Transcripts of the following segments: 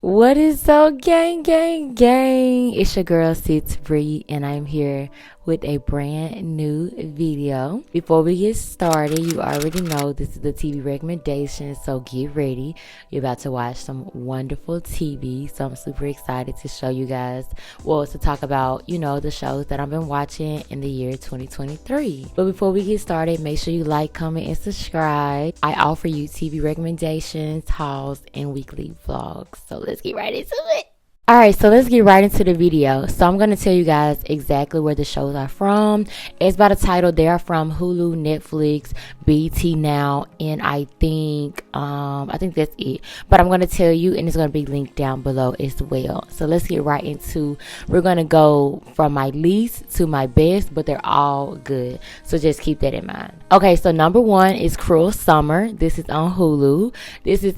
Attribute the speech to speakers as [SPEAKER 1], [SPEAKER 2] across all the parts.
[SPEAKER 1] What is up, gang? It's your girl, Sid Bree, and I'm here with a brand new video. Before we get started, you already know this is the TV recommendation, so get ready. You're about to watch some wonderful TV, so I'm super excited to show you guys, to talk about, the shows that I've been watching in the year 2023. But before we get started, make sure you like, comment, and subscribe. I offer you TV recommendations, hauls, and weekly vlogs. So let's get right into it. Alright, so let's get right into the video. So I'm going to tell you guys exactly where the shows are from. It's by the title. They are from Hulu, Netflix, BT Now, and I think that's it. But I'm going to tell you, and it's going to be linked down below as well. So let's get right into, we're going to go from my least to my best, but they're all good. So just keep that in mind. Okay, so number one is Cruel Summer. This is on Hulu. This is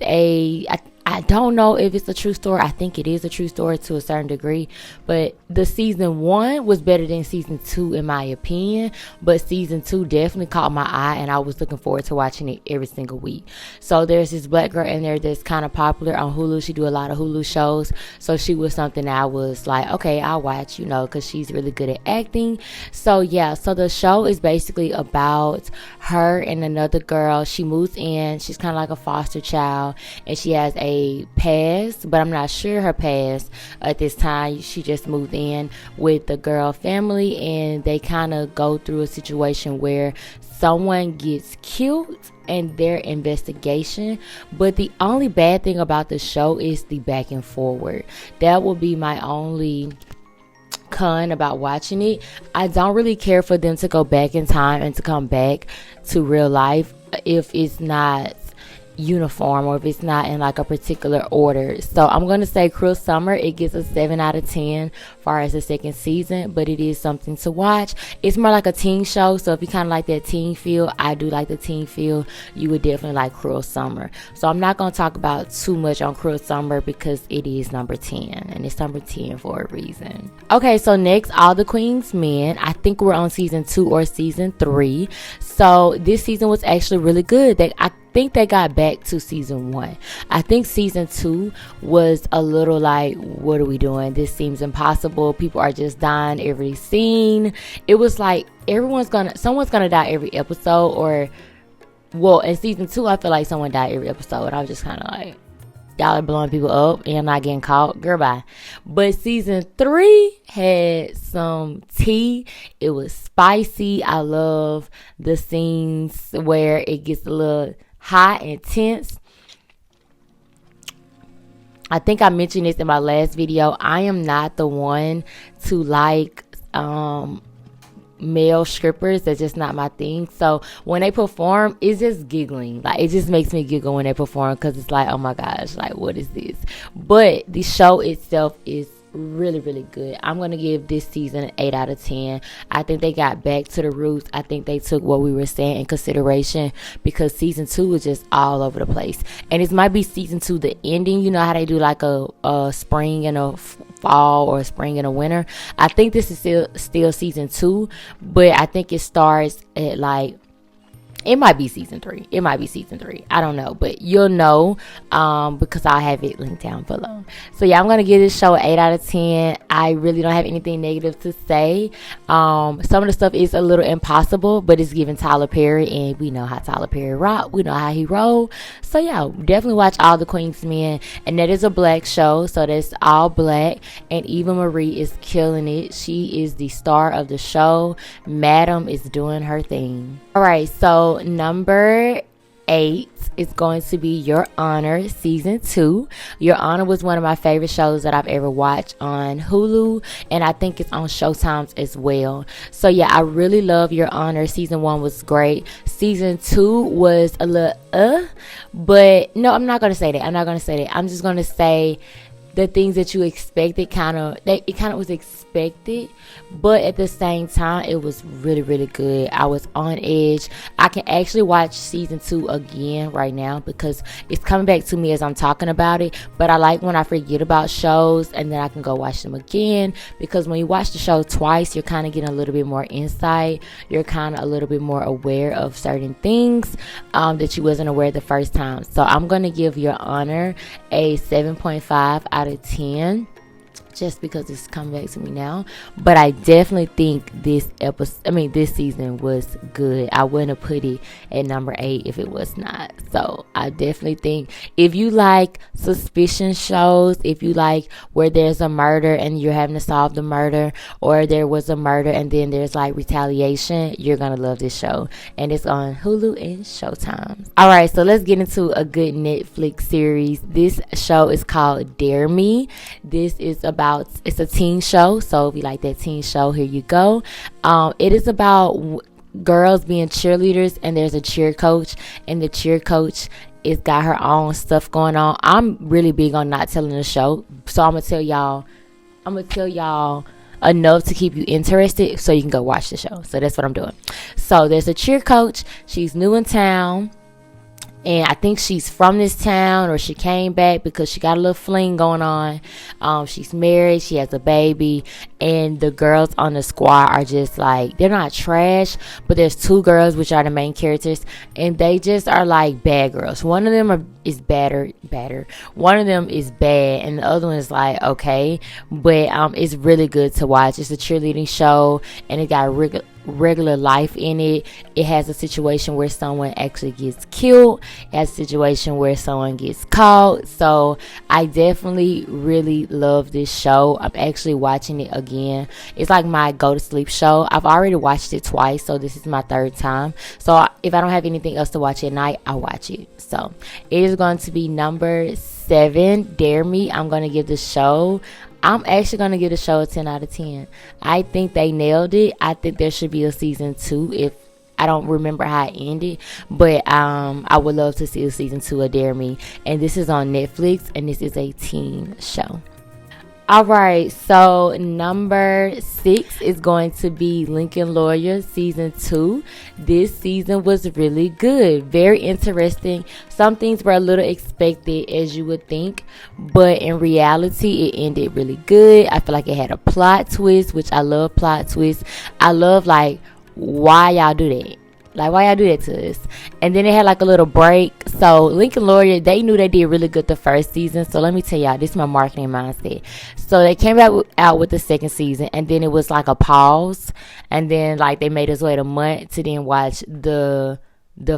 [SPEAKER 1] I don't know if it's a true story. I think it is a true story to a certain degree. But the season 1 was better than season 2 in my opinion. But season 2 definitely caught my eye, and I was looking forward to watching it every single week. So there's this black girl in there that's kind of popular on Hulu. She do a lot of Hulu shows. So she was something I was like, okay, I'll watch, because she's really good at acting. So yeah, so the show is basically about her and another girl. She moves in. She's kind of like a foster child, and she has a past, but I'm not sure her past at this time. She just moved in with the girl family, and they kind of go through a situation where someone gets killed and their investigation. But the only bad thing about the show is the back and forward. That will be my only con about watching it. I don't really care for them to go back in time and to come back to real life if it's not uniform or if it's not in like a particular order. So I'm going to say Cruel Summer, it gets a 7 out of 10 far as the second season, but it is something to watch. It's more like a teen show, so if you kind of like that teen feel, I do like the teen feel, you would definitely like Cruel Summer. So I'm not going to talk about too much on Cruel Summer because it is number 10, and it's number 10 for a reason. Okay, so next, All the Queen's Men. I think we're on season 2 or season 3. So this season was actually really good. I think they got back to season 1. I think season 2 was a little like, what are we doing? This seems impossible. People are just dying every scene. It was like someone's gonna die every episode, or in season 2 I feel like someone died every episode. I was just kind of like, y'all are blowing people up and I'm not getting caught. Girl, bye. But season 3 had some tea. It was spicy. I love the scenes where it gets a little hot and tense. I think I mentioned this in my last video. I am not the one to like male strippers. That's just not my thing. So when they perform, it's just giggling. Like, it just makes me giggle when they perform, because it's like, oh my gosh, like, what is this? But the show itself is really, really good. I'm going to give this season an 8 out of 10. I think they got back to the roots. I think they took what we were saying in consideration, because season 2 was just all over the place. And it might be season 2 the ending. You know how they do like a spring and a fall, or a spring and a winter. I think this is still season 2, but I think it starts at like, it might be season 3. I don't know, but you'll know because I'll have it linked down below. So yeah, I'm going to give this show an 8 out of 10. I really don't have anything negative to say. Some of the stuff is a little impossible, but it's giving Tyler Perry, and we know how Tyler Perry rock. We know how he roll. So yeah, definitely watch All the Queen's Men. And that is a black show, so that's all black. And Eva Marie is killing it. She is the star of the show. Madam is doing her thing. Alright, so number 8 is going to be Your Honor season 2. Your Honor was one of my favorite shows that I've ever watched on Hulu, and I think it's on Showtime as well. So yeah, I really love Your Honor. Season 1 was great. Season 2 was a little but no, I'm not going to say that. I'm just going to say the things that you expected it kind of was expected, but at the same time it was really, really good. I was on edge. I can actually watch season 2 again right now because it's coming back to me as I'm talking about it. But I like when I forget about shows and then I can go watch them again, because when you watch the show twice, you're kind of getting a little bit more insight. You're kind of a little bit more aware of certain things that you wasn't aware the first time. So I'm going to give Your Honor a 7.5 out of 10, just because it's coming back to me now. But I definitely think this season was good. I wouldn't have put it at number 8 if it was not. So I definitely think if you like suspicion shows, if you like where there's a murder and you're having to solve the murder, or there was a murder and then there's like retaliation, you're gonna love this show. And it's on Hulu and Showtime. Alright, so let's get into a good Netflix series. This show is called Dare Me. This is it's a teen show, so if you like that teen show, here you go. It is about girls being cheerleaders, and there's a cheer coach, and the cheer coach is got her own stuff going on. I'm really big on not telling the show, so I'm gonna tell y'all enough to keep you interested so you can go watch the show. So that's what I'm doing. So there's a cheer coach. She's new in town, and I think she's from this town, or she came back because she got a little fling going on. She's married. She has a baby. And the girls on the squad are just like, they're not trash, but there's 2 girls, which are the main characters. And they just are like bad girls. One of them is badder. One of them is bad. And the other one is like, okay. But it's really good to watch. It's a cheerleading show. And it got regular life in it. It has a situation where someone actually gets killed. It has a situation where someone gets caught. So I definitely really love this show. I'm actually watching it again. It's like my go to sleep show. I've already watched it twice, so this is my 3rd time. So if I don't have anything else to watch at night, I'll watch it. So it is going to be number 7, Dare Me. I'm going to give the show a 10 out of 10. I think they nailed it. I think there should be a season 2. If I don't remember how it ended, but I would love to see a season 2 of Dare Me. And this is on Netflix, and this is a teen show. Alright, so number 6 is going to be Lincoln Lawyer season 2. This season was really good, very interesting. Some things were a little expected, as you would think, but in reality it ended really good. I feel like it had a plot twist, which I love plot twists. I love like, why y'all do that? Like, why y'all do that to us? And then they had like a little break. So Lincoln Lawyer, they knew they did really good the first season. So let me tell y'all, this is my marketing mindset. So they came out with the 2nd season, and then it was like a pause, and then like they made us wait a month to then watch the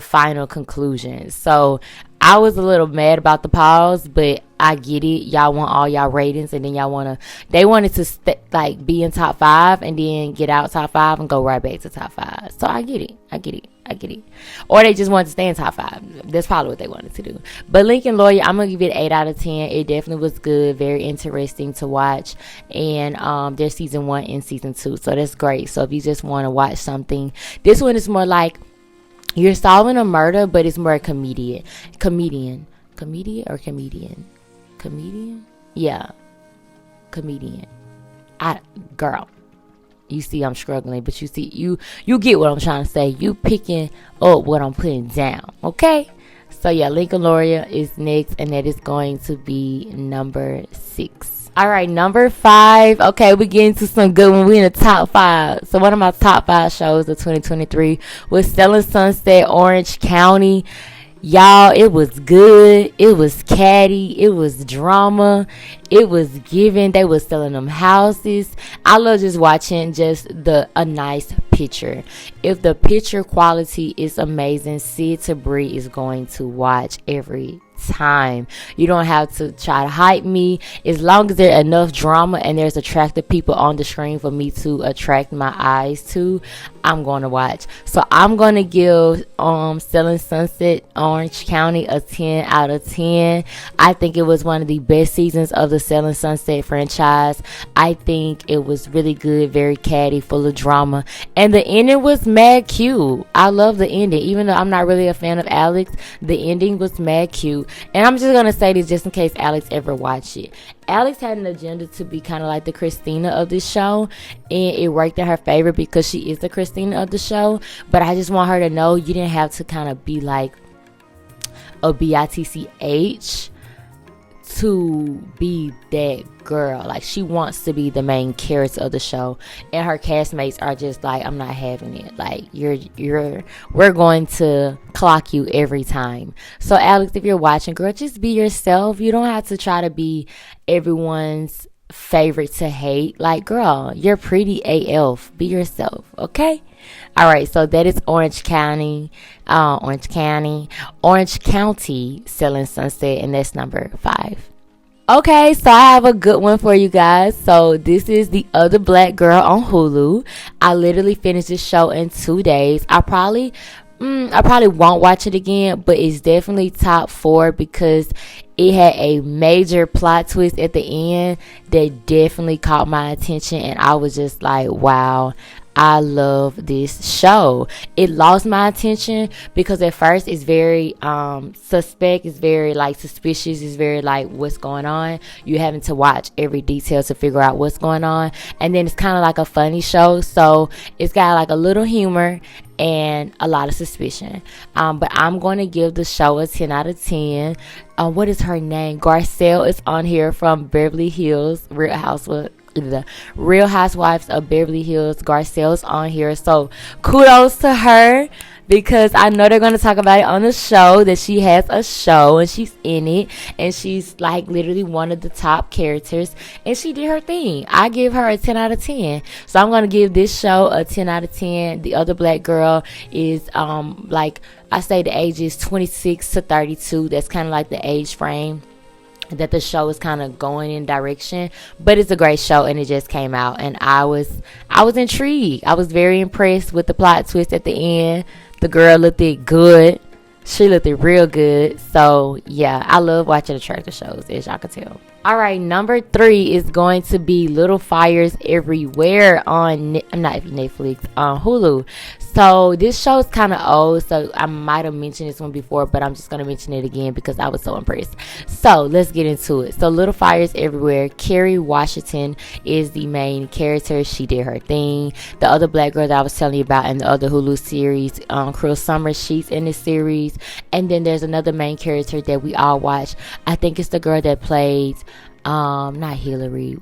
[SPEAKER 1] final conclusion. So I was a little mad about the pause, but I get it. Y'all want all y'all ratings, and then they wanted to be in top 5 and then get out top 5 and go right back to top 5. So I get it. Or they just wanted to stay in top 5. That's probably what they wanted to do. But Lincoln Lawyer, I'm going to give it 8 out of 10. It definitely was good. Very interesting to watch. And there's season 1 and season 2. So that's great. So if you just want to watch something, this one is more like you're solving a murder, but it's more a comedian. Yeah, comedian. Girl, you see I'm struggling, but you see you get what I'm trying to say. You picking up what I'm putting down, okay? So yeah, Lincoln Lawyer is next, and that is going to be number 6. All right, number 5. Okay, we're getting to some good ones. We're in the top 5. So one of my top 5 shows of 2023 was Selling Sunset, Orange County. Y'all, it was good. It was catty. It was drama. It was giving. They was selling them houses. I love just watching a nice picture. If the picture quality is amazing, Sid Tabri is going to watch every time. You don't have to try to hype me. As long as there's enough drama and there's attractive people on the screen for me to attract my eyes to, I'm going to watch. So I'm going to give Selling Sunset, Orange County a 10 out of 10. I think it was one of the best seasons of the Selling Sunset franchise. I think it was really good, very catty, full of drama, and the ending was mad cute. I love the ending. Even though I'm not really a fan of Alex, the ending was mad cute. And I'm just gonna say this just in case Alex ever watched it. Alex had an agenda to be kind of like the Christina of this show, and it worked in her favor because she is the Christina of the show. But I just want her to know you didn't have to kind of be like a bitch to be that girl. Like, she wants to be the main character of the show, and her castmates are just like, I'm not having it. Like, we're going to clock you every time. So Alex, if you're watching, girl, just be yourself. You don't have to try to be everyone's favorite to hate. Like, girl, you're pretty AF. Be yourself, okay? All right, so that is Orange County, Selling Sunset, and that's number 5. Okay, so I have a good one for you guys. So this is The Other Black Girl on Hulu. I literally finished this show in 2 days. I probably won't watch it again, but it's definitely top 4 because it had a major plot twist at the end that definitely caught my attention, and I was just like, wow, I love this show. It lost my attention because at first it's very suspect, it's very like suspicious, it's very like what's going on. You're having to watch every detail to figure out what's going on. And then it's kind of like a funny show, so it's got like a little humor and a lot of suspicion. But I'm going to give the show a 10 out of 10. What is her name? Garcelle is on here from Beverly Hills, the Real Housewives of Beverly Hills. Garcelle's on here, so kudos to her because I know they're going to talk about it on the show, that she has a show and she's in it, and she's like literally one of the top characters, and she did her thing. I give her a 10 out of 10. So I'm going to give this show a 10 out of 10. The Other Black Girl is like I say, the age is 26 to 32. That's kind of like the age frame that the show is kind of going in direction, but it's a great show, and it just came out, and I was intrigued. I was very impressed with the plot twist at the end. The girl looked it good. She looked it real good. So yeah, I love watching attractive shows, as y'all can tell. All right, number 3 is going to be Little Fires Everywhere on Netflix, on Hulu. So this show is kind of old, so I might have mentioned this one before, but I'm just going to mention it again because I was so impressed. So let's get into it. So Little Fires Everywhere, Kerry Washington is the main character. She did her thing. The other black girl that I was telling you about in the other Hulu series, Cruel Summer, she's in this series. And then there's another main character that we all watch. I think it's the girl that played not Hillary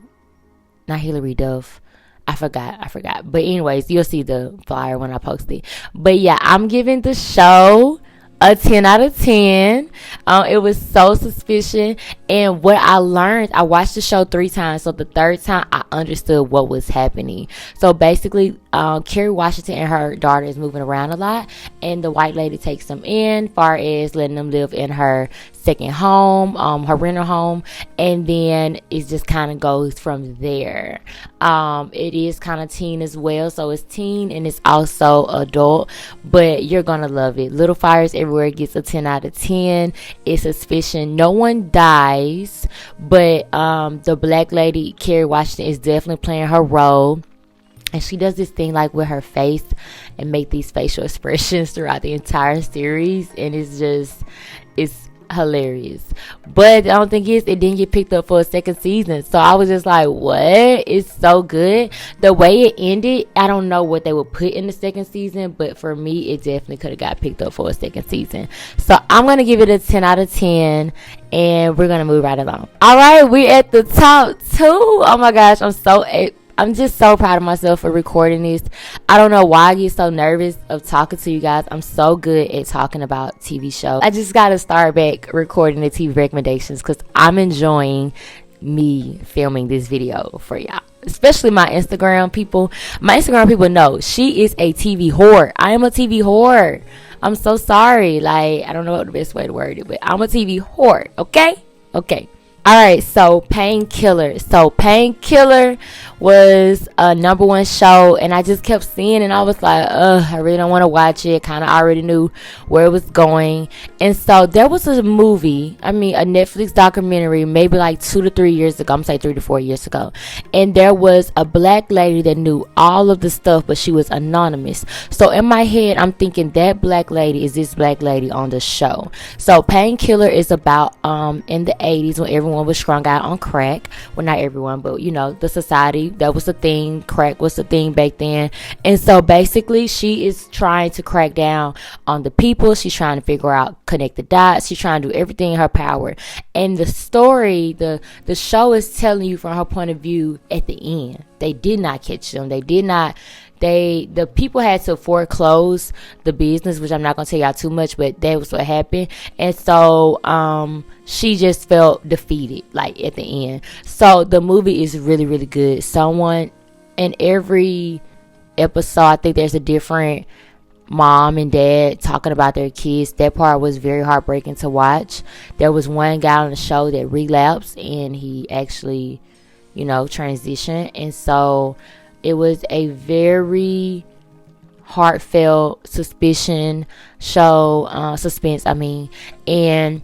[SPEAKER 1] Duff. I forgot. But anyways, you'll see the flyer when I post it. But yeah, I'm giving the show a 10 out of 10. It was so suspicious, and what I learned, I watched the show 3 times, so the third time I understood what was happening. So basically, Kerry Washington and her daughter is moving around a lot, and the white lady takes them in, far as letting them live in her second home, her rental home, and then it just kind of goes from there. It is kind of teen as well, so it's teen and it's also adult, but you're gonna love it. Little Fires Everywhere gets a 10 out of 10. It's suspicion. No one dies, but the black lady Kerry Washington is definitely playing her role. And she does this thing like with her face and make these facial expressions throughout the entire series, and it's hilarious. But the only thing is, it didn't get picked up for a second season, so I was just like, what? It's so good. The way it ended, I don't know what they would put in the second season, but for me, it definitely could have got picked up for a second season. So I'm gonna give it a 10 out of 10, and we're gonna move right along. All right, we're at the top 2. Oh my gosh, I'm just so proud of myself for recording this. I don't know why I get so nervous of talking to you guys. I'm so good at talking about TV shows. I just got to start back recording the TV recommendations because I'm enjoying me filming this video for y'all. Especially my Instagram people. My Instagram people know she is a TV whore. I am a TV whore. I'm so sorry. Like, I don't know what the best way to word it, but I'm a TV whore. Okay? Okay. All right, so PainKiller. So PainKiller was a #1 show, and I just kept seeing it, and I was like, I really don't want to watch it. Kind of already knew where it was going. And so there was a movie, a Netflix documentary, maybe like 2 to 3 years ago. I'm saying 3 to 4 years ago. And there was a black lady that knew all of the stuff, but she was anonymous. So in my head, I'm thinking that black lady is this black lady on the show. So PainKiller is about in the 80s when everyone was strung out on crack. Well, not everyone, but the society, that was the thing. Crack was the thing back then. And so basically she is trying to crack down on the people. She's trying to figure out, connect the dots. She's trying to do everything in her power. And the story, the show is telling you from her point of view at the end. They did not catch them. The people had to foreclose the business, which I'm not gonna tell y'all too much, but that was what happened. And so she just felt defeated, like, at the end. So the movie is really, really good. Someone in every episode, I think there's a different mom and dad talking about their kids. That part was very heartbreaking to watch. There was one guy on the show that relapsed, and he actually transitioned. And so it was a very heartfelt suspense, and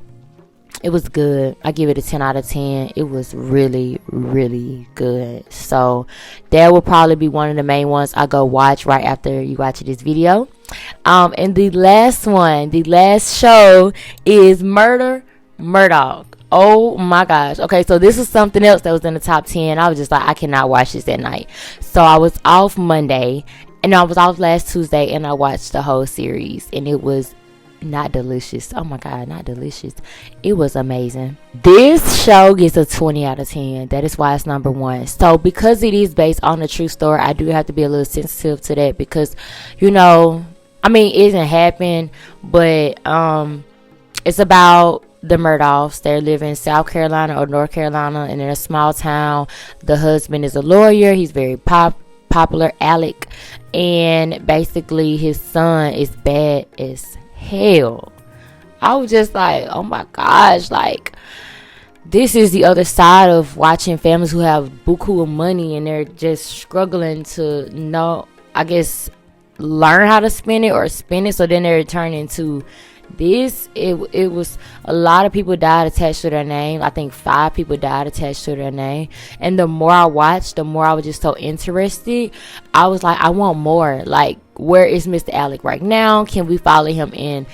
[SPEAKER 1] it was good. I give it a 10 out of 10. It was really, really good. So that will probably be one of the main ones I go watch right after you watch this video. And the last show is Mardough. Oh my gosh. Okay, so this is something else that was in the top 10. I was just like, I cannot watch this at night. So I was off Monday, and I was off last Tuesday, and I watched the whole series, and it was not delicious. Oh my god, not delicious. It was amazing. This show gets a 20 out of 10. That is why it's #1. So because it is based on a true story, I do have to be a little sensitive to that, because it didn't happen, but it's about the Murdaughs. They live in South Carolina or North Carolina, and in a small town. The husband is a lawyer. He's very popular, Alec, and basically his son is bad as hell. I was just like, oh my gosh, like, this is the other side of watching families who have buku of money, and they're just struggling to learn how to spend it or spend it, so then they return into this. It was a lot of people died attached to their name. I think 5 people died attached to their name. And the more I watched, the more I was just so interested. I was like, I want more. Like, where is Mr. Alec right now? Can we follow him in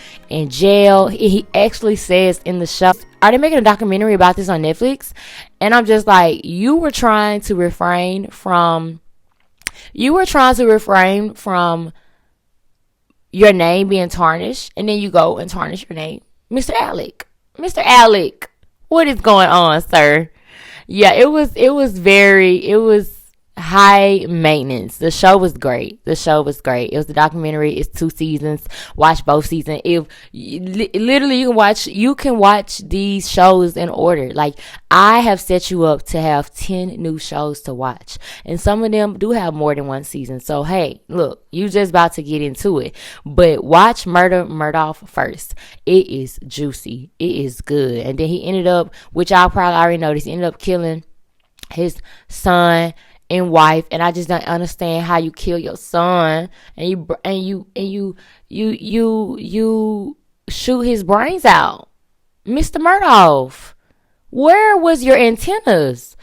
[SPEAKER 1] jail? He actually says in the show, are they making a documentary about this on Netflix? And I'm just like, you were trying to refrain from your name being tarnished, and then you go and tarnish your name. Mr. Alec, what is going on, sir? Yeah, it was high maintenance. The show was great. It was the documentary. It's 2 seasons. Watch both seasons. If literally you can watch these shows in order. Like, I have set you up to have 10 new shows to watch, and some of them do have more than 1 season. So hey, look, you just about to get into it, but watch Mardough first. It is juicy. It is good. And then he ended up, which y'all probably already noticed, he ended up killing his son and wife, and I just don't understand how you kill your son and you shoot his brains out. Mr. Mardough, where was your antennas?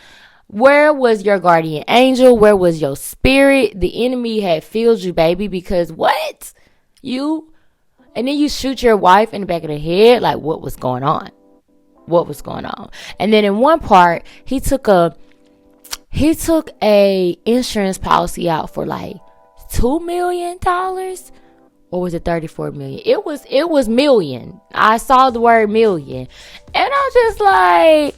[SPEAKER 1] Where was your guardian angel? Where was your spirit? The enemy had filled you, baby, because what? And then you shoot your wife in the back of the head. Like, what was going on? And then in one part, he took a insurance policy out for like $2 million, or was it 34 million? It was million. I saw the word million, and I'm just like,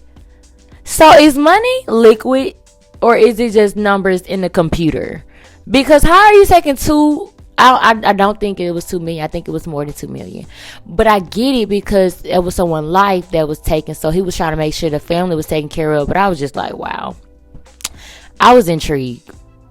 [SPEAKER 1] so is money liquid, or is it just numbers in the computer? Because how are you taking I don't think it was 2 million. I think it was more than 2 million. But I get it, because it was someone's life that was taken, so he was trying to make sure the family was taken care of. But I was just like, wow. I was intrigued.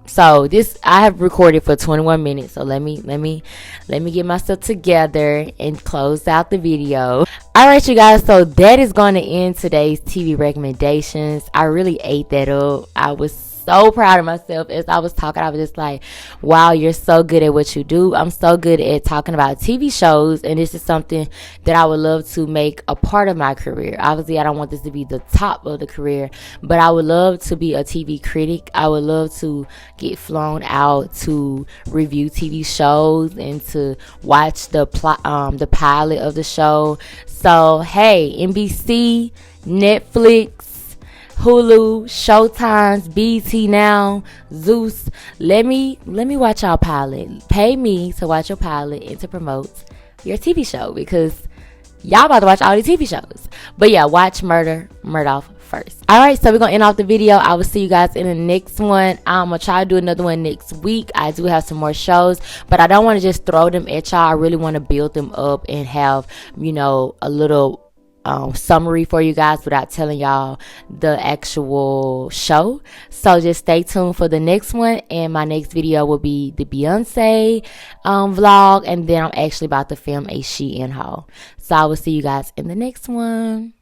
[SPEAKER 1] So this I have recorded for 21 minutes. So let me get myself together and close out the video. All right, you guys. So that is going to end today's TV recommendations. I really ate that up. I was so proud of myself. As I was talking, I was just like, wow, you're so good at what you do. I'm so good at talking about TV shows, and this is something that I would love to make a part of my career. Obviously, I don't want this to be the top of the career, but I would love to be a TV critic. I would love to get flown out to review TV shows and to watch the pilot of the show. So hey, NBC, Netflix, Hulu, Showtimes, BT Now, Zeus. Let me watch y'all pilot. Pay me to watch your pilot and to promote your TV show, because y'all about to watch all these TV shows. But yeah, watch Mardough first. Alright, so we're gonna end off the video. I will see you guys in the next one. I'm gonna try to do another one next week. I do have some more shows, but I don't want to just throw them at y'all. I really want to build them up and have, you know, a little summary for you guys without telling y'all the actual show. So just stay tuned for the next one, and my next video will be the Beyonce vlog, and then I'm actually about to film a Shein haul. So I will see you guys in the next one.